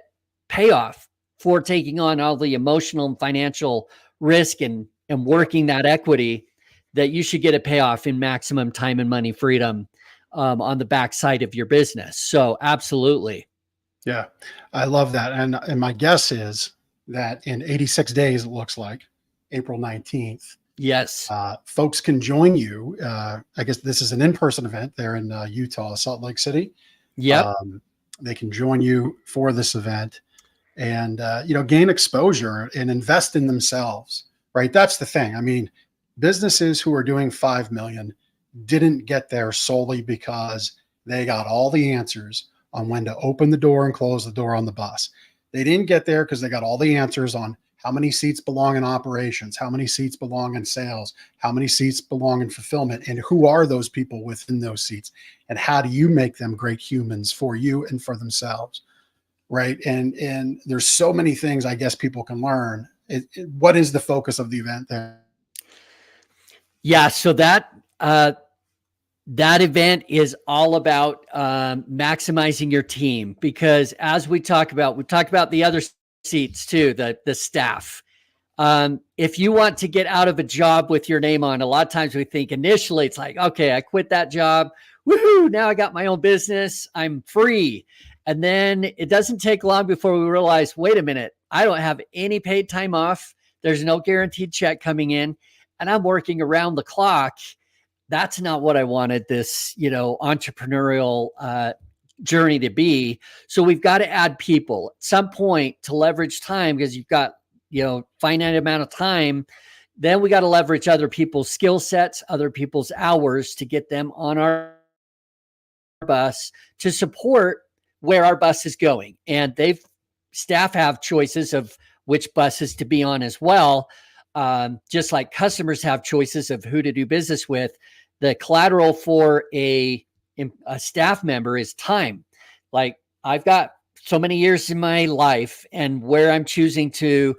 payoff for taking on all the emotional and financial risk and working that equity, that you should get a payoff in maximum time and money freedom on the backside of your business. So absolutely. Yeah, I love that. And my guess is that in 86 days, it looks like April 19th, Yes. folks can join you. I guess this is an in-person event there in Utah, Salt Lake City. Yep. They can join you for this event and, gain exposure and invest in themselves, right? That's the thing. I mean, businesses who are doing 5 million didn't get there solely because they got all the answers on when to open the door and close the door on the bus. They didn't get there because they got all the answers on how many seats belong in operations, how many seats belong in sales, how many seats belong in fulfillment, and who are those people within those seats, and how do you make them great humans for you and for themselves, right? And there's so many things I guess people can learn. What is the focus of the event there? Yeah. So that event is all about maximizing your team, because as we talk about the other seats too, the staff. If you want to get out of a job with your name on, a lot of times we think initially it's like, okay, I quit that job. Woohoo. Now I got my own business. I'm free. And then it doesn't take long before we realize, wait a minute, I don't have any paid time off. There's no guaranteed check coming in, and I'm working around the clock. That's not what I wanted this, entrepreneurial journey to be. So we've got to add people at some point to leverage time, because you've got, finite amount of time. Then we got to leverage other people's skill sets, other people's hours to get them on our bus to support where our bus is going. And staff have choices of which buses to be on as well. Just like customers have choices of who to do business with. The collateral for a staff member is time. Like, I've got so many years in my life, and where I'm choosing to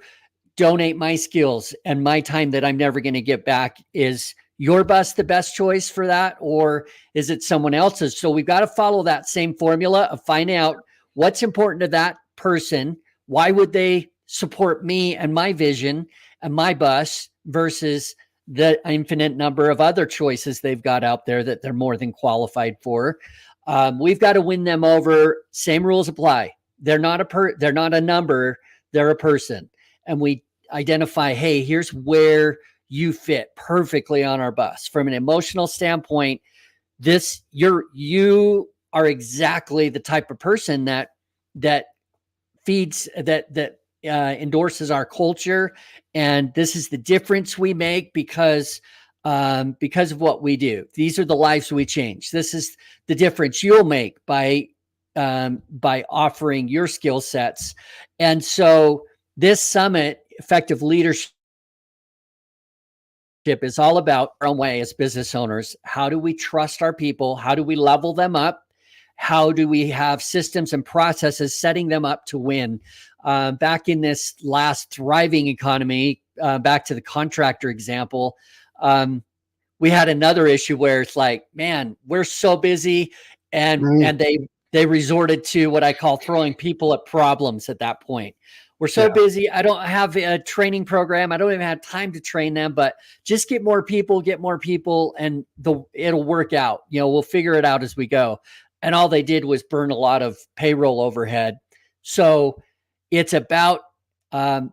donate my skills and my time that I'm never going to get back. Is your bus the best choice for that, or is it someone else's? So we've got to follow that same formula of finding out what's important to that person. Why would they support me and my vision and my bus versus the infinite number of other choices they've got out there that they're more than qualified for? We've got to win them over. Same rules apply. They're not a number. They're a person. And we identify, hey, here's where you fit perfectly on our bus. From an emotional standpoint, you are exactly the type of person that feeds, that endorses our culture. And this is the difference we make because of what we do. These are the lives we change. This is the difference you'll make by offering your skill sets. And so this summit, Effective Leadership, is all about our own way as business owners. How do we trust our people? How do we level them up? How do we have systems and processes setting them up to win? Back in this last thriving economy, back to the contractor example, we had another issue where it's like, man, we're so busy, and they resorted to what I call throwing people at problems at that point. We're so busy. I don't have a training program. I don't even have time to train them, but just get more people, and it'll work out. We'll figure it out as we go. And all they did was burn a lot of payroll overhead. So it's about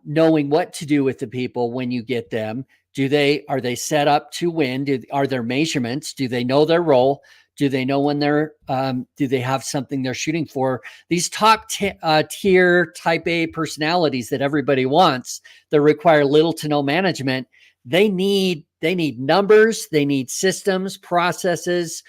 knowing what to do with the people when you get them. Are they set up to win? Are there measurements? Do they know their role? Do they know when do they have something they're shooting for? These top tier type A personalities that everybody wants, that require little to no management. They need numbers. They need systems, processes,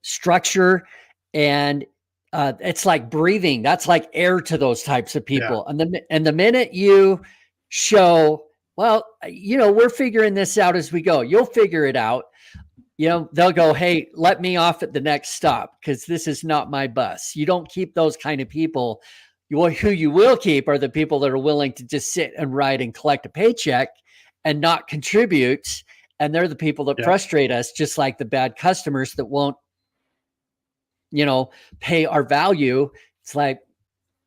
structure. And it's like breathing. That's like air to those types of people. Yeah. And the minute you show, well, we're figuring this out as we go, you'll figure it out. They'll go, hey, let me off at the next stop, because this is not my bus. You don't keep those kind of people. Who you will keep are the people that are willing to just sit and write and collect a paycheck and not contribute. And they're the people that frustrate us, just like the bad customers that won't, pay our value. It's like,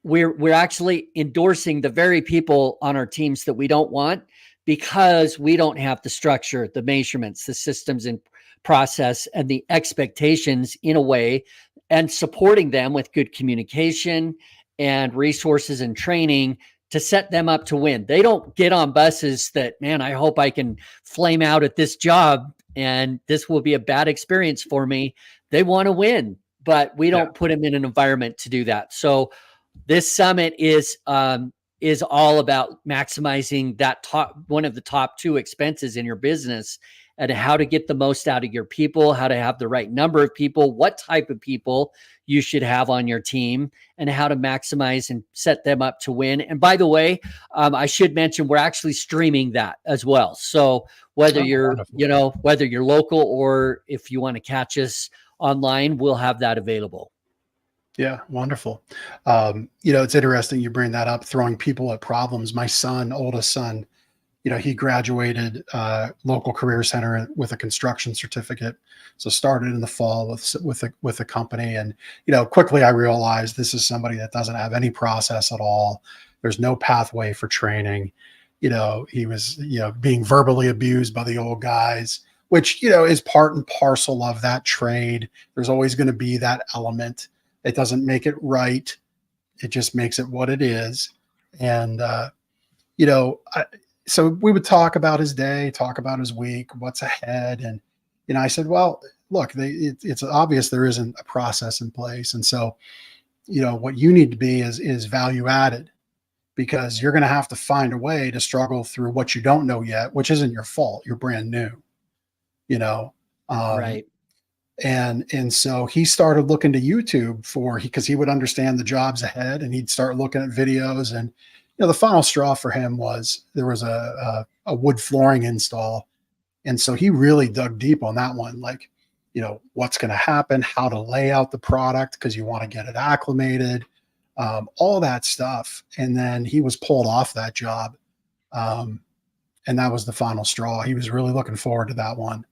we're actually endorsing the very people on our teams that we don't want, because we don't have the structure, the measurements, the systems and process, and the expectations in a way, and supporting them with good communication and resources and training to set them up to win. They don't get on buses that, man, I hope I can flame out at this job and this will be a bad experience for me. They want to win, but we don't put them in an environment to do that. So this summit is all about maximizing that one of the top 2 expenses in your business, and how to get the most out of your people, how to have the right number of people, what type of people you should have on your team, and how to maximize and set them up to win. And by the way, I should mention, we're actually streaming that as well. So whether whether you're local or if you want to catch us online, we'll have that available. Yeah, wonderful. It's interesting you bring that up, throwing people at problems. My son, oldest son, he graduated local career center with a construction certificate. So started in the fall with a company, and quickly I realized this is somebody that doesn't have any process at all. There's no pathway for training. He was being verbally abused by the old guys, which is part and parcel of that trade. There's always going to be that element. It doesn't make it right. It just makes it what it is. And so we would talk about his day, talk about his week, what's ahead. And, I said, well, look, it's obvious there isn't a process in place. And so, what you need to be is value added, because you're going to have to find a way to struggle through what you don't know yet, which isn't your fault. You're brand new, Right. And so he started looking to YouTube because he would understand the jobs ahead, and he'd start looking at videos. And the final straw for him was there was a wood flooring install. And so he really dug deep on that one, like, what's going to happen, how to lay out the product, because you want to get it acclimated, all that stuff. And then he was pulled off that job. And that was the final straw. He was really looking forward to that one.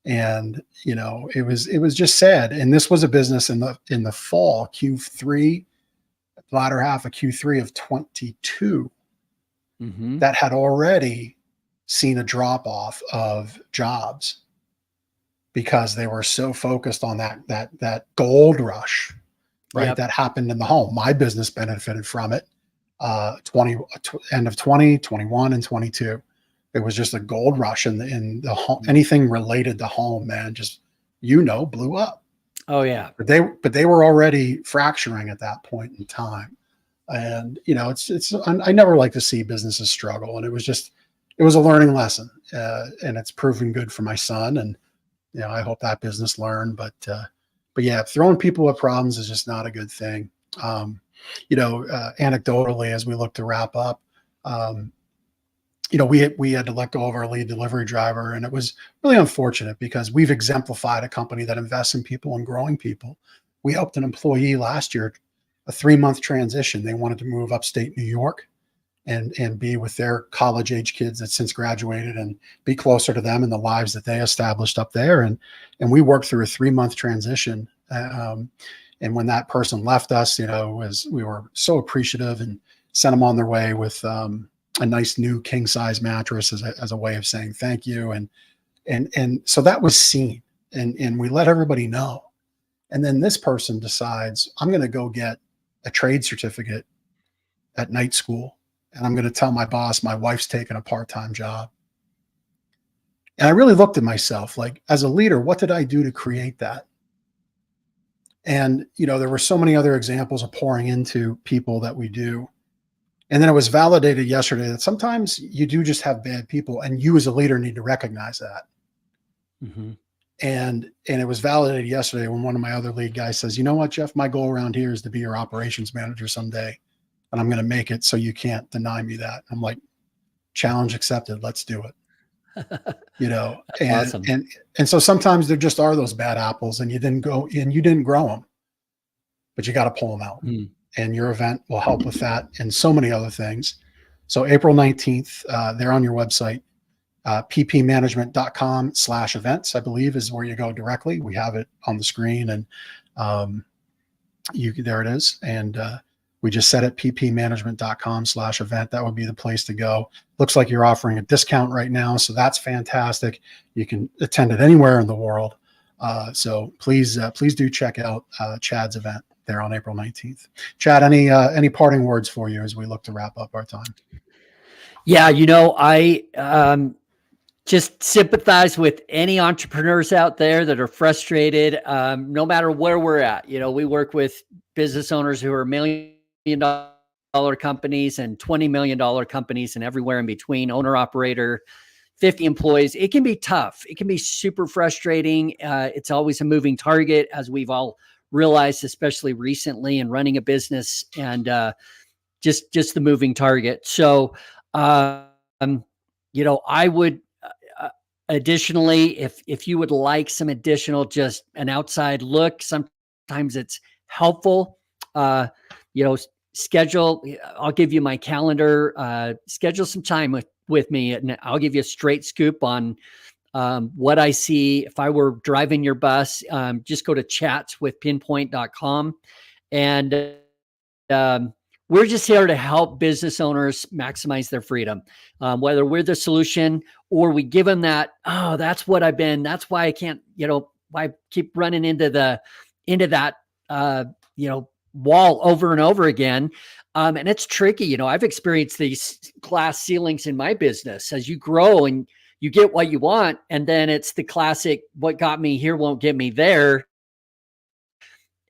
And, it was just sad. And this was a business in the fall, Q3, latter half of Q3 of 22, that had already seen a drop off of jobs because they were so focused on that gold rush, right? Yep. That happened in the home. My business benefited from it. End of 20, 21, and 22. It was just a gold rush in the home. Anything related to home, man, just blew up. Oh yeah. But they were already fracturing at that point in time. And I never like to see businesses struggle. And it was a learning lesson. And it's proven good for my son. And I hope that business learned. But yeah, throwing people at problems is just not a good thing. Anecdotally, as we look to wrap up, we had to let go of our lead delivery driver, and it was really unfortunate because we've exemplified a company that invests in people and growing people. We helped an employee last year, a 3-month transition. They wanted to move upstate New York and be with their college age kids that since graduated and be closer to them and the lives that they established up there. And we worked through a 3-month transition. And when that person left us, we were so appreciative and sent them on their way with a nice new king size mattress as a way of saying thank you. And so that was seen, and we let everybody know. And then this person decides, I'm going to go get a trade certificate at night school. And I'm going to tell my boss, my wife's taking a part-time job. And I really looked at myself like, as a leader, what did I do to create that? And, there were so many other examples of pouring into people that we do. And then it was validated yesterday that sometimes you do just have bad people, and you as a leader need to recognize that. Mm-hmm. And it was validated yesterday when one of my other lead guys says, you know what, Jeff, my goal around here is to be your operations manager someday. And I'm going to make it so you can't deny me that. I'm like, challenge accepted. Let's do it. Awesome. And so sometimes there just are those bad apples, and you didn't grow them, but you got to pull them out. Mm. And your event will help with that and so many other things. So April 19th, they're on your website, ppmanagement.com/events, I believe is where you go directly. We have it on the screen, and there it is. And We just said it, ppmanagement.com/event. That would be the place to go. Looks like you're offering a discount right now, so that's fantastic. You can attend it anywhere in the world. So please do check out Chad's event there on April 19th. Chad, any parting words for you as we look to wrap up our time? Yeah, I just sympathize with any entrepreneurs out there that are frustrated, no matter where we're at. We work with business owners who are $1 million companies and $20 million companies and everywhere in between, owner operator, 50 employees. It can be tough. It can be super frustrating. It's always a moving target, as we've all realized, especially recently in running a business, and just the moving target. So, I would, additionally, if you would like some additional, just an outside look, sometimes it's helpful. Schedule, I'll give you my calendar, schedule some time with me, and I'll give you a straight scoop on what I see. If I were driving your bus, just go to chatswithpinpoint.com. And we're just here to help business owners maximize their freedom. Whether we're the solution or we give them that, that's what I've been. That's why I can't, why I keep running into that, wall over and over again. And it's tricky. I've experienced these glass ceilings in my business. As you grow and you get what you want, and then it's the classic, what got me here won't get me there.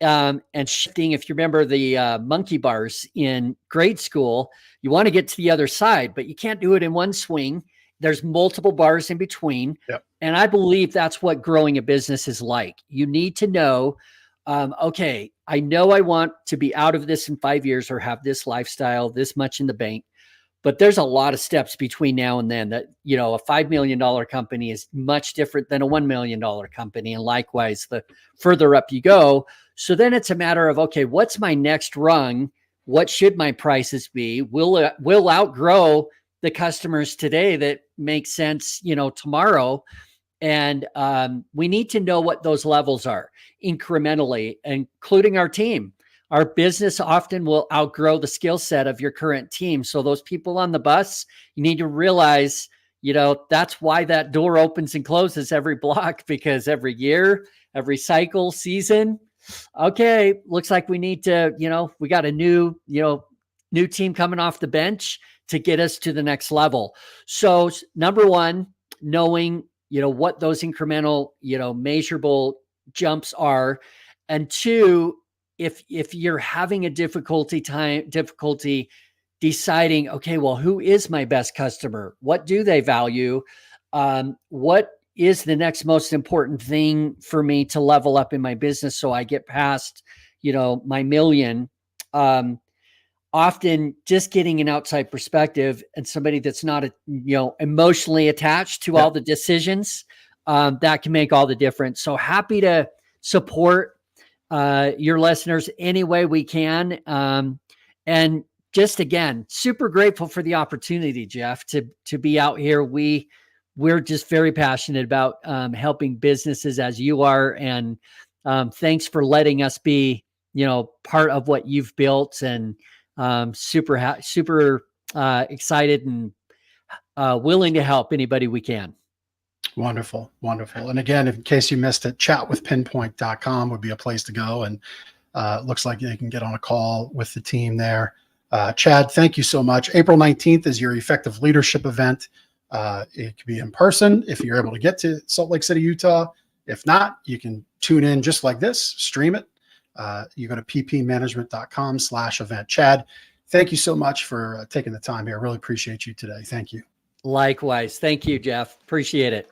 And shifting, if you remember the monkey bars in grade school, you want to get to the other side, but you can't do it in one swing. There's multiple bars in between. Yep. And I believe that's what growing a business is like. You need to know, okay, I know I want to be out of this in 5 years or have this lifestyle, this much in the bank, but there's a lot of steps between now and then. That, a $5 million company is much different than a $1 million company. And likewise, the further up you go. So then it's a matter of, okay, what's my next rung? What should my prices be? We'll outgrow the customers today that make sense, tomorrow. And we need to know what those levels are incrementally, including our team. Our business often will outgrow the skill set of your current team. So those people on the bus, you need to realize, that's why that door opens and closes every block, because every year, every cycle, season, okay, looks like we need to, we got a new team coming off the bench to get us to the next level. So number one, knowing, what those incremental, measurable jumps are. And two, if you're having a difficulty deciding, okay, well, who is my best customer? What do they value? What is the next most important thing for me to level up in my business so I get past, my million? Often just getting an outside perspective and somebody that's not, emotionally attached to all the decisions, that can make all the difference. So happy to support your listeners any way we can. And just, again, super grateful for the opportunity, Jeff, to be out here. We're just very passionate about helping businesses as you are. And thanks for letting us be, part of what you've built, and super excited and willing to help anybody we can. Wonderful. And again, in case you missed it, chatwithpinpoint.com would be a place to go. And looks like you can get on a call with the team there. Chad, thank you so much. April 19th is your effective leadership event. It could be in person if you're able to get to Salt Lake City, Utah. If not, you can tune in just like this, stream it. You go to ppmanagement.com/event. Chad, thank you so much for taking the time here. I really appreciate you today. Thank you. Likewise. Thank you, Jeff. Appreciate it.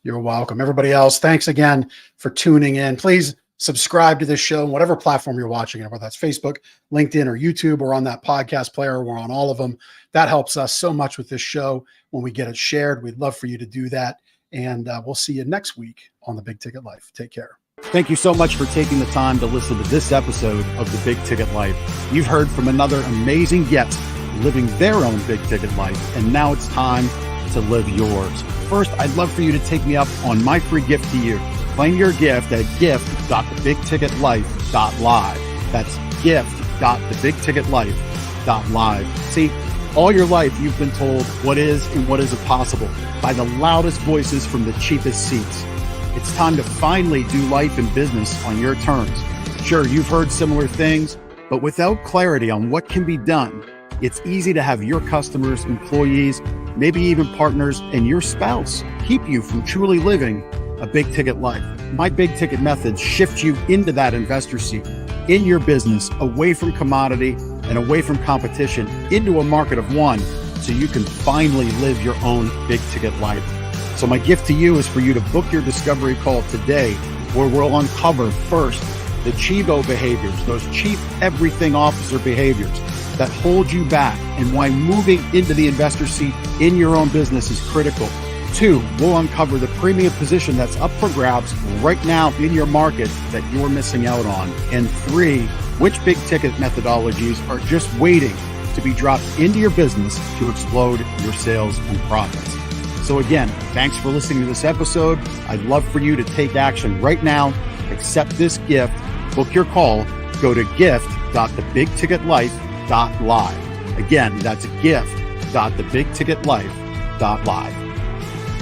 You're welcome. Everybody else, thanks again for tuning in. Please subscribe to this show on whatever platform you're watching it, whether that's Facebook, LinkedIn, or YouTube, or on that podcast player. We're on all of them. That helps us so much with this show when we get it shared. We'd love for you to do that. And we'll see you next week on The Big Ticket Life. Take care. Thank you so much for taking the time to listen to this episode of The Big Ticket Life. You've heard from another amazing guest living their own big ticket life, and now it's time to live yours. First, I'd love for you to take me up on my free gift to you. Claim your gift at gift.thebigticketlife.live. That's gift gift.thebigticketlife.live. See, all your life you've been told what is and what isn't possible by the loudest voices from the cheapest seats. It's time to finally do life and business on your terms. Sure, you've heard similar things, but without clarity on what can be done, it's easy to have your customers, employees, maybe even partners, and your spouse keep you from truly living a big ticket life. My big ticket methods shift you into that investor seat in your business, away from commodity and away from competition, into a market of one, so you can finally live your own big ticket life. So my gift to you is for you to book your discovery call today, where we'll uncover first the Chivo behaviors, those chief everything officer behaviors that hold you back, and why moving into the investor seat in your own business is critical. 2, we'll uncover the premium position that's up for grabs right now in your market that you're missing out on. And 3, which big ticket methodologies are just waiting to be dropped into your business to explode your sales and profits. So again, thanks for listening to this episode. I'd love for you to take action right now. Accept this gift. Book your call. Go to gift.thebigticketlife.live. Again, that's gift.thebigticketlife.live.